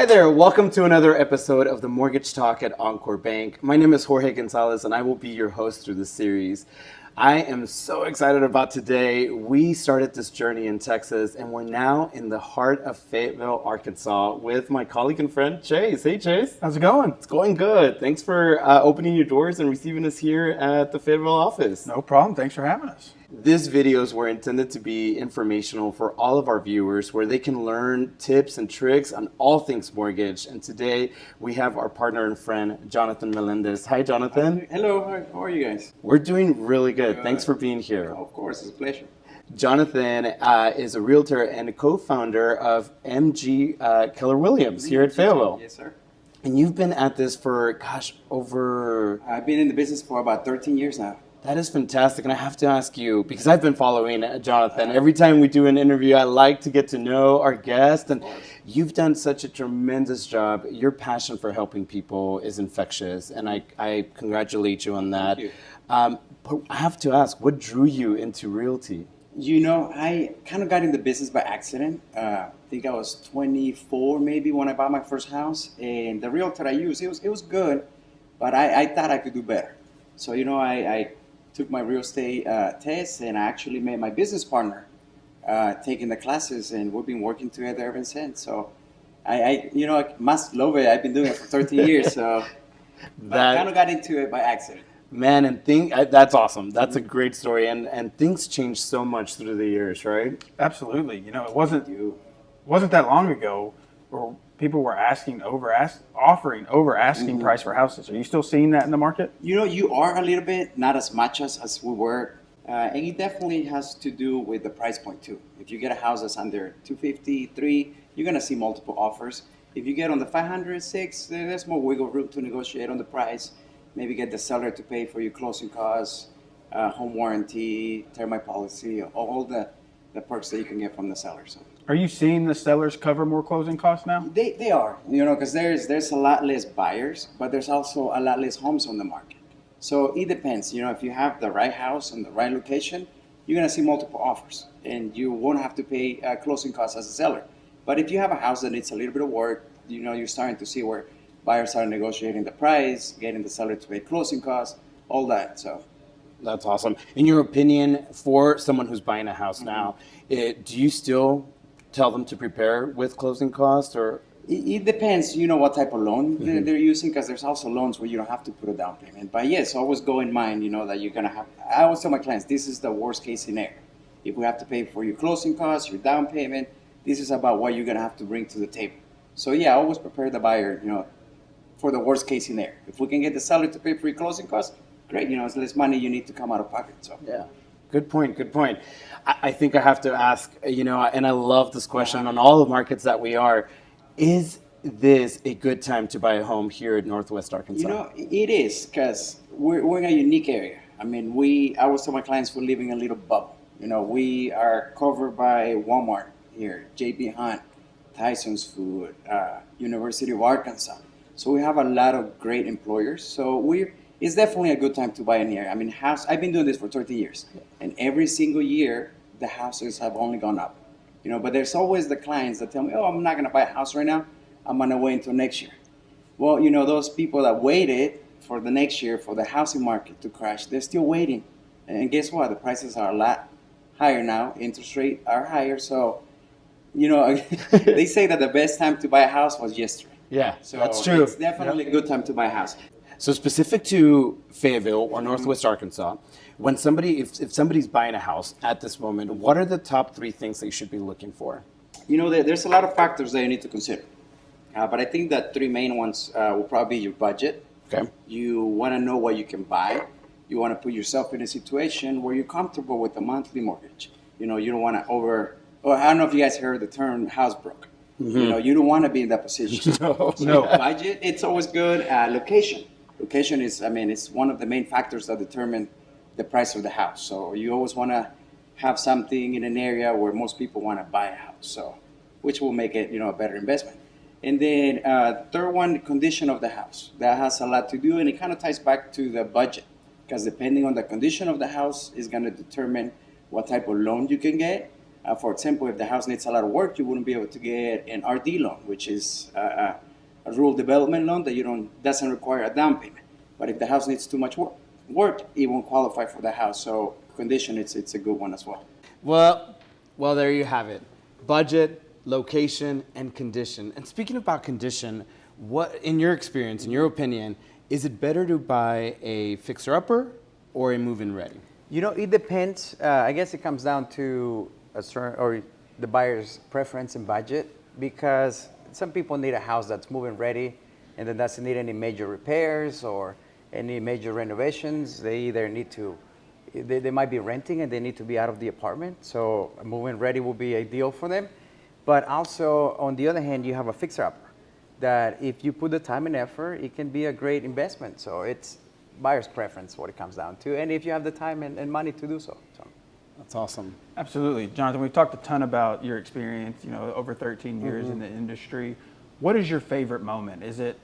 Hi there, welcome to another episode of the Mortgage Talk at Encore Bank. My name is Jorge Gonzalez and I will be your host through this series. I am so excited about today. We started this journey in Texas and we're now in the heart of Fayetteville, Arkansas with my colleague and friend Chase. Hey Chase. How's it going? It's going good. Thanks for opening your doors and receiving us here at the Fayetteville office. No problem. Thanks for having us. These videos were intended to be informational for all of our viewers where they can learn tips and tricks on all things mortgage. And today we have our partner and friend, Jonathan Melendez. Hi, Jonathan. Hello, how are you guys? We're doing really good. Thanks for being here. Of course, it's a pleasure. Jonathan is a realtor and a co-founder of MG Keller Williams here at Fayetteville. Yes, sir. And you've been at this for, over... I've been in the business for about 13 years now. That is fantastic. And I have to ask you, because I've been following Jonathan, every time we do an interview, I like to get to know our guest. And you've done such a tremendous job. Your passion for helping people is infectious. And I congratulate you on that. Thank you. But I have to ask, what drew you into realty? You know, I kind of got in the business by accident. I think I was 24 maybe when I bought my first house. And the realtor I used, it was good, but I thought I could do better. So, you know, I took my real estate test and I actually met my business partner taking the classes, and we've been working together ever since. So I must love it. I've been doing it for 13 years. So I kind of got into it by accident. Man, and that's awesome. That's a great story. And things change so much through the years, right? Absolutely. You know, it wasn't that long ago where people were offering over asking price for houses. Are you still seeing that in the market? You know, you are a little bit, not as much as we were. And it definitely has to do with the price point too. If you get a house that's under 250, 3, you're going to see multiple offers. If you get on the 500, 6, there's more wiggle room to negotiate on the price. Maybe get the seller to pay for your closing costs, home warranty, termite policy, all the perks that you can get from the seller. So. Are you seeing the sellers cover more closing costs now? They are, you know, because there's a lot less buyers, but there's also a lot less homes on the market. So it depends. You know, if you have the right house and the right location, you're going to see multiple offers, and you won't have to pay closing costs as a seller. But if you have a house that needs a little bit of work, you know, you're starting to see where buyers are negotiating the price, getting the seller to pay closing costs, all that. So that's awesome. In your opinion, for someone who's buying a house now, do you still tell them to prepare with closing costs, or? It depends, you know, what type of loan they're using, because there's also loans where you don't have to put a down payment. But yes, always go in mind, you know, that you're going to have, I always tell my clients, this is the worst case scenario. If we have to pay for your closing costs, your down payment, this is about what you're going to have to bring to the table. So yeah, always prepare the buyer, you know, for the worst case scenario. If we can get the seller to pay for your closing costs, great, you know, it's less money you need to come out of pocket. So yeah. Good point. I think I have to ask, you know, and I love this question on all the markets that we are, is this a good time to buy a home here in Northwest Arkansas? You know, it is, because we're in a unique area. I mean, I always tell my clients we're living in a little bubble. You know, we are covered by Walmart here, J.B. Hunt, Tyson's Food, University of Arkansas. So we have a lot of great employers. So it's definitely a good time to buy in here. I mean, I've been doing this for 30 years, and every single year the houses have only gone up. You know, but there's always the clients that tell me, "Oh, I'm not going to buy a house right now. I'm going to wait until next year." Well, you know, those people that waited for the next year for the housing market to crash, they're still waiting. And guess what? The prices are a lot higher now. Interest rates are higher. So, you know, they say that the best time to buy a house was yesterday. Yeah, So that's true. It's definitely a good time to buy a house. So specific to Fayetteville or Northwest Arkansas, when if somebody's buying a house at this moment, what are the top 3 things they should be looking for? You know, there's a lot of factors that you need to consider. But I think that 3 main ones will probably be your budget. Okay. You want to know what you can buy. You want to put yourself in a situation where you're comfortable with the monthly mortgage. You know, you don't want to I don't know if you guys heard the term house broke. You know, you don't want to be in that position. No. Budget, it's always good. Location. Location is, I mean, it's one of the main factors that determine the price of the house. So you always want to have something in an area where most people want to buy a house. So, which will make it, you know, a better investment. And then third one, condition of the house. That has a lot to do, and it kind of ties back to the budget, because depending on the condition of the house is going to determine what type of loan you can get. For example, if the house needs a lot of work, you wouldn't be able to get an RD loan, which is a rural development loan that doesn't require a down payment. But if the house needs too much work, it won't qualify for the house. So condition, it's a good one as well. Well, there you have it. Budget, location, and condition. And speaking about condition, what, in your experience, in your opinion, is it better to buy a fixer-upper or a move-in ready? It depends. I guess it comes down to the buyer's preference and budget, because some people need a house that's move-in ready and then doesn't need any major repairs or any major renovations. They either need to, they might be renting and they need to be out of the apartment. So a move-in ready will be ideal for them. But also, on the other hand, you have a fixer-upper that if you put the time and effort, it can be a great investment. So it's buyer's preference what it comes down to, and if you have the time and money to do so. That's awesome. Absolutely. Jonathan, we've talked a ton about your experience, over 13 years in the industry. What is your favorite moment? Is it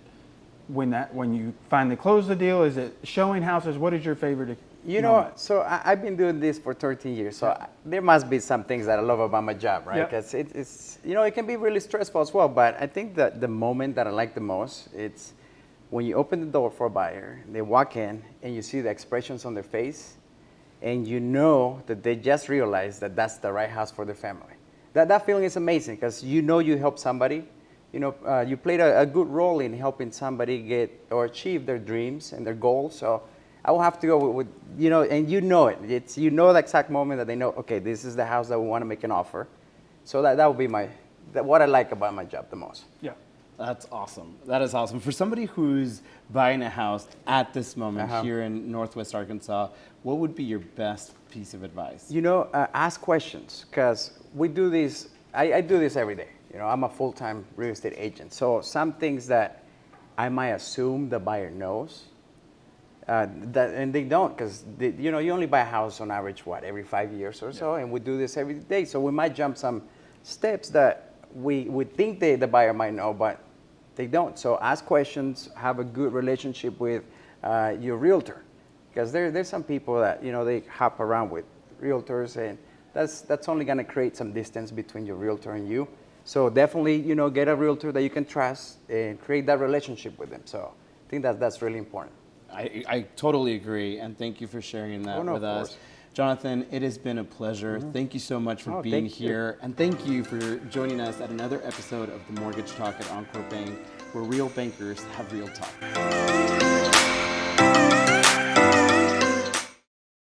when you finally close the deal? Is it showing houses? What is your favorite moment? So I've been doing this for 13 years, so there must be some things that I love about my job, right? Because it's it can be really stressful as well, but I think that the moment that I like the most, it's when you open the door for a buyer, they walk in and you see the expressions on their face, and you know that they just realized that that's the right house for their family. That feeling is amazing, because you helped somebody. You played a good role in helping somebody get or achieve their dreams and their goals. So I will have to go with and it. It's the exact moment that they know, okay, this is the house that we want to make an offer. So that would be what I like about my job the most. Yeah. That's awesome. That is awesome. For somebody who's buying a house at this moment here in Northwest Arkansas, what would be your best piece of advice? Ask questions, because we do this. I do this every day. I'm a full-time real estate agent. So some things that I might assume the buyer knows, and they don't, because you only buy a house on average, every 5 years or so, and we do this every day. So we might jump some steps that we think the buyer might know, but they don't. So ask questions, have a good relationship with your realtor, because there's some people that they hop around with realtors, and that's only going to create some distance between your realtor and you. So definitely get a realtor that you can trust and create that relationship with them. So I think that's really important. I totally agree, and thank you for sharing that with us. Course. Jonathan, it has been a pleasure. Thank you so much for being here. And thank you for joining us at another episode of the Mortgage Talk at Encore Bank, where real bankers have real talk.